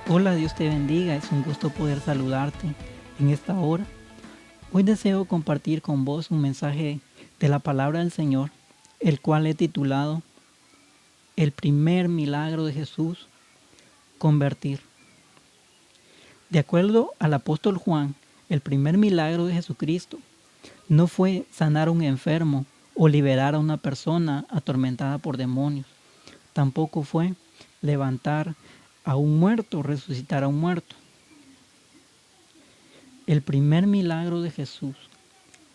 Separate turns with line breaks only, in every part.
Hola, Dios te bendiga, es un gusto poder saludarte en esta hora. Hoy deseo compartir con vos un mensaje de la palabra del Señor, el cual he titulado El primer milagro de Jesús, convertir. De acuerdo al apóstol Juan, el primer milagro de Jesucristo no fue sanar a un enfermo o liberar a una persona atormentada por demonios. Tampoco fue levantar a un muerto, resucitar a un muerto. El primer milagro de Jesús,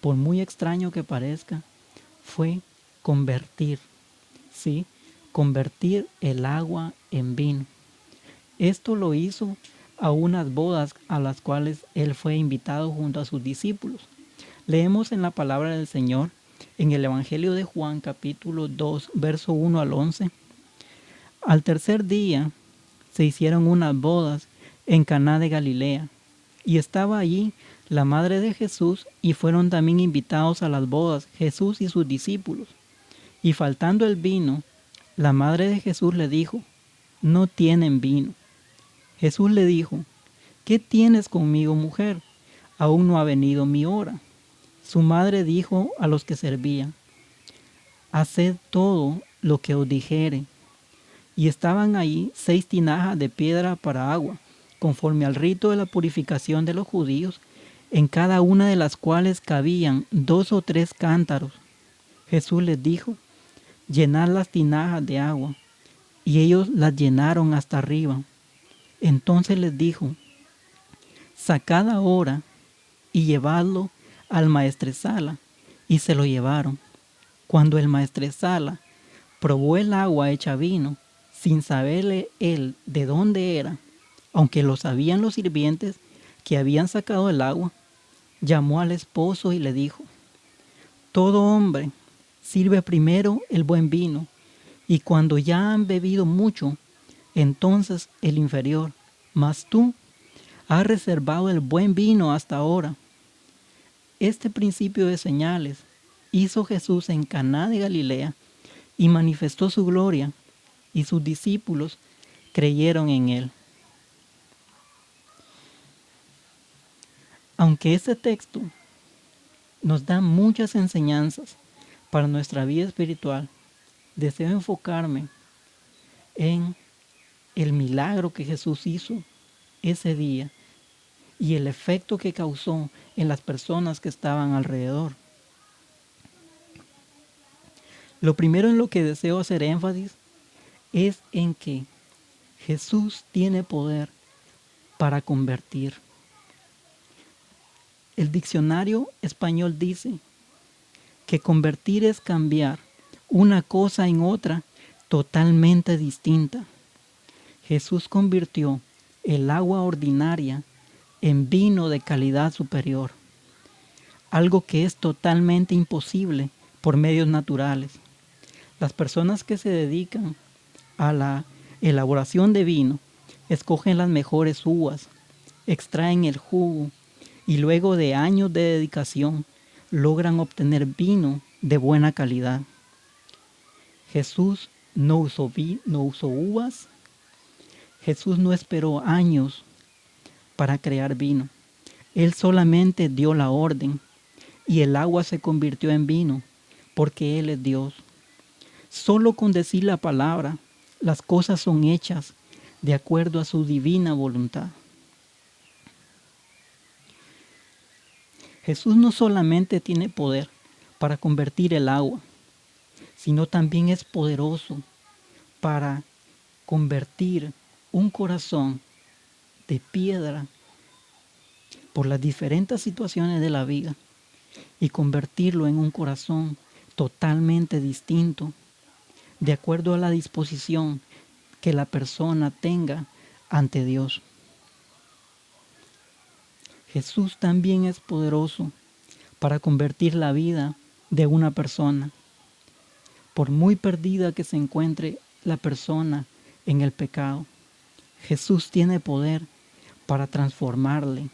por muy extraño que parezca, fue convertir, ¿sí? Convertir el agua en vino. Esto lo hizo a unas bodas a las cuales él fue invitado junto a sus discípulos. Leemos en la palabra del Señor, en el Evangelio de Juan, capítulo 2, verso 1 al 11. Al tercer día se hicieron unas bodas en Caná de Galilea, y estaba allí la madre de Jesús, y fueron también invitados a las bodas Jesús y sus discípulos. Y faltando el vino, la madre de Jesús le dijo: no tienen vino. Jesús le dijo: ¿qué tienes conmigo, mujer? Aún no ha venido mi hora. Su madre dijo a los que servían: haced todo lo que os dijere. Y estaban allí 6 tinajas de piedra para agua, conforme al rito de la purificación de los judíos, en cada una de las cuales cabían 2 o 3 cántaros. Jesús les dijo: llenad las tinajas de agua. Y ellos las llenaron hasta arriba. Entonces les dijo: sacad ahora y llevadlo al maestresala. Y se lo llevaron. Cuando el maestresala probó el agua hecha vino, sin saberle él de dónde era, aunque lo sabían los sirvientes que habían sacado el agua, llamó al esposo y le dijo: todo hombre sirve primero el buen vino, y cuando ya han bebido mucho, entonces el inferior. Mas tú has reservado el buen vino hasta ahora. Este principio de señales hizo Jesús en Caná de Galilea y manifestó su gloria, y sus discípulos creyeron en él. Aunque este texto nos da muchas enseñanzas para nuestra vida espiritual, deseo enfocarme en el milagro que Jesús hizo ese día y el efecto que causó en las personas que estaban alrededor. Lo primero en lo que deseo hacer énfasis es en que Jesús tiene poder para convertir. El diccionario español dice que convertir es cambiar una cosa en otra totalmente distinta. Jesús convirtió el agua ordinaria en vino de calidad superior, algo que es totalmente imposible por medios naturales. Las personas que se dedican a la elaboración de vino escogen las mejores uvas, extraen el jugo y luego de años de dedicación logran obtener vino de buena calidad. Jesús no usó uvas. Jesús no esperó años para crear vino. Él solamente dio la orden y el agua se convirtió en vino porque Él es Dios. Solo con decir la palabra, las cosas son hechas de acuerdo a su divina voluntad. Jesús no solamente tiene poder para convertir el agua, sino también es poderoso para convertir un corazón de piedra por las diferentes situaciones de la vida y convertirlo en un corazón totalmente distinto, de acuerdo a la disposición que la persona tenga ante Dios. Jesús también es poderoso para convertir la vida de una persona. Por muy perdida que se encuentre la persona en el pecado, Jesús tiene poder para transformarle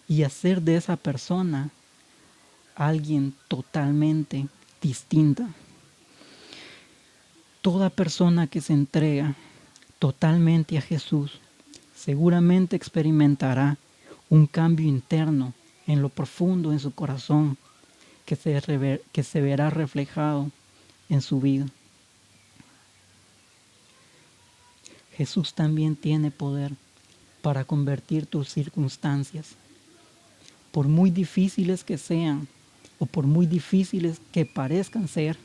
y hacer de esa persona alguien totalmente distinta. Toda persona que se entrega totalmente a Jesús seguramente experimentará un cambio interno en lo profundo en su corazón que se verá reflejado en su vida. Jesús también tiene poder para convertir tus circunstancias, por muy difíciles que sean o por muy difíciles que parezcan ser.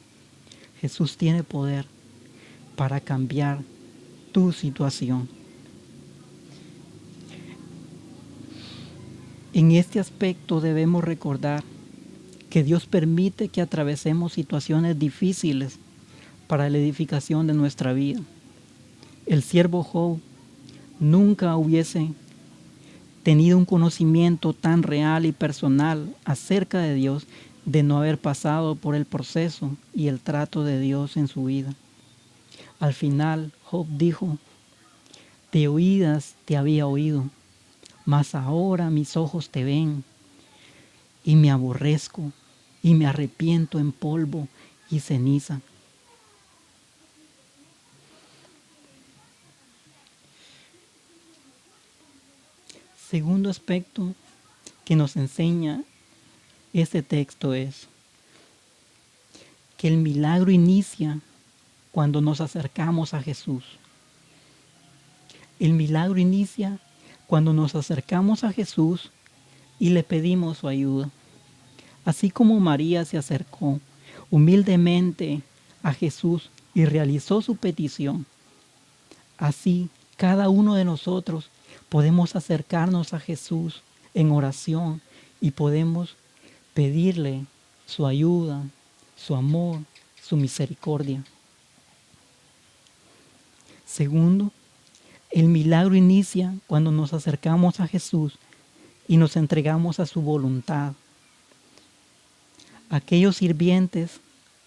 Jesús tiene poder para cambiar tu situación. En este aspecto debemos recordar que Dios permite que atravesemos situaciones difíciles para la edificación de nuestra vida. El siervo Job nunca hubiese tenido un conocimiento tan real y personal acerca de Dios de no haber pasado por el proceso y el trato de Dios en su vida. Al final, Job dijo: de oídas te había oído, mas ahora mis ojos te ven, y me aborrezco, y me arrepiento en polvo y ceniza. Segundo aspecto que nos enseña este texto es que el milagro inicia cuando nos acercamos a Jesús. El milagro inicia cuando nos acercamos a Jesús y le pedimos su ayuda. Así como María se acercó humildemente a Jesús y realizó su petición, así cada uno de nosotros podemos acercarnos a Jesús en oración y podemos pedirle su ayuda, su amor, su misericordia. Segundo, el milagro inicia cuando nos acercamos a Jesús y nos entregamos a su voluntad. Aquellos sirvientes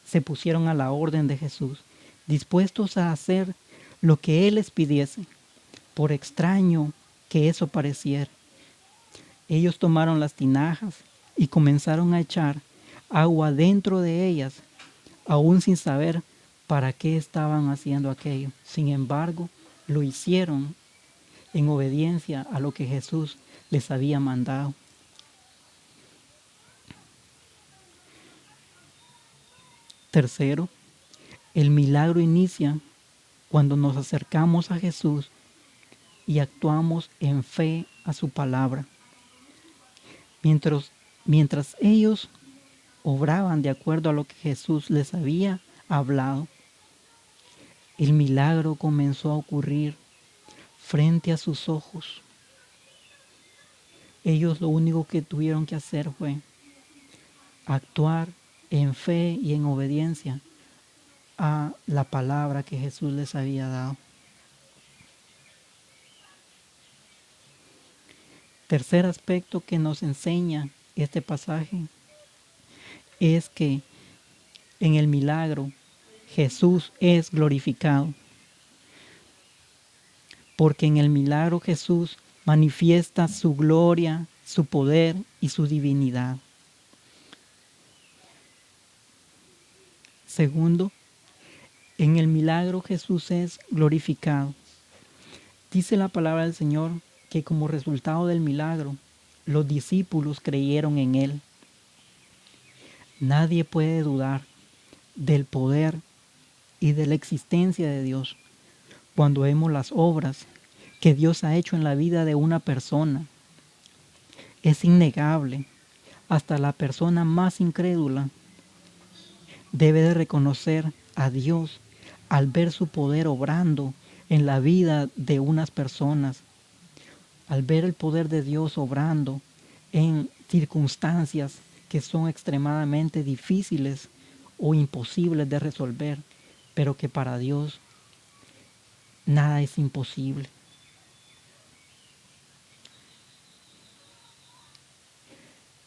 se pusieron a la orden de Jesús, dispuestos a hacer lo que Él les pidiese, por extraño que eso pareciera. Ellos tomaron las tinajas y comenzaron a echar agua dentro de ellas, aún sin saber para qué estaban haciendo aquello. Sin embargo, lo hicieron en obediencia a lo que Jesús les había mandado. Tercero, el milagro inicia cuando nos acercamos a Jesús y actuamos en fe a su palabra. Mientras ellos obraban de acuerdo a lo que Jesús les había hablado, el milagro comenzó a ocurrir frente a sus ojos. Ellos lo único que tuvieron que hacer fue actuar en fe y en obediencia a la palabra que Jesús les había dado. Tercer aspecto que nos enseña este pasaje es que en el milagro Jesús es glorificado, porque en el milagro Jesús manifiesta su gloria, su poder y su divinidad. Segundo, en el milagro Jesús es glorificado. Dice la palabra del Señor que como resultado del milagro, los discípulos creyeron en Él. Nadie puede dudar del poder y de la existencia de Dios cuando vemos las obras que Dios ha hecho en la vida de una persona. Es innegable. Hasta la persona más incrédula debe de reconocer a Dios al ver su poder obrando en la vida de unas personas, al ver el poder de Dios obrando en circunstancias que son extremadamente difíciles o imposibles de resolver, pero que para Dios nada es imposible.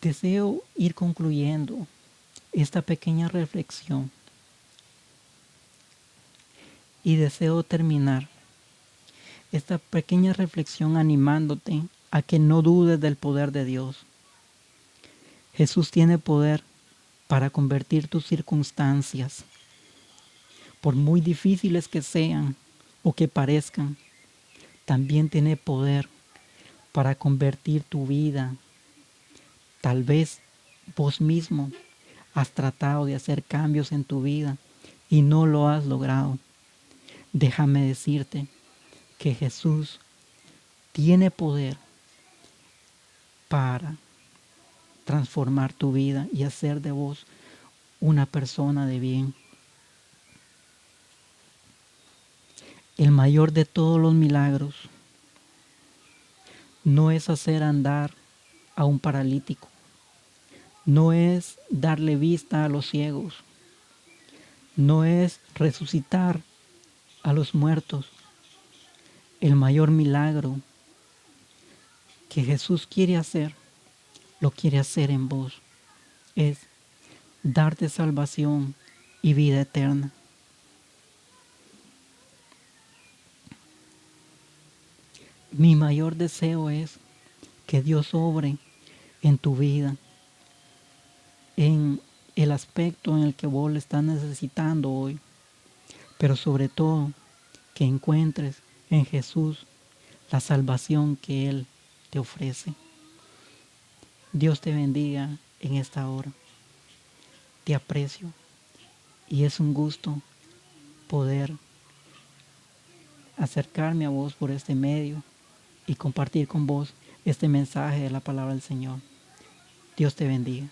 Deseo ir concluyendo esta pequeña reflexión y deseo terminar esta pequeña reflexión animándote a que no dudes del poder de Dios. Jesús tiene poder para convertir tus circunstancias, por muy difíciles que sean o que parezcan, también tiene poder para convertir tu vida. Tal vez vos mismo has tratado de hacer cambios en tu vida y no lo has logrado. Déjame decirte que Jesús tiene poder para transformar tu vida y hacer de vos una persona de bien. El mayor de todos los milagros no es hacer andar a un paralítico, no es darle vista a los ciegos, no es resucitar a los muertos. El mayor milagro que Jesús quiere hacer, lo quiere hacer en vos, es darte salvación y vida eterna. Mi mayor deseo es que Dios obre en tu vida, en el aspecto en el que vos le estás necesitando hoy, pero sobre todo que encuentres en Jesús la salvación que Él te ofrece. Dios te bendiga en esta hora. Te aprecio y es un gusto poder acercarme a vos por este medio y compartir con vos este mensaje de la palabra del Señor. Dios te bendiga.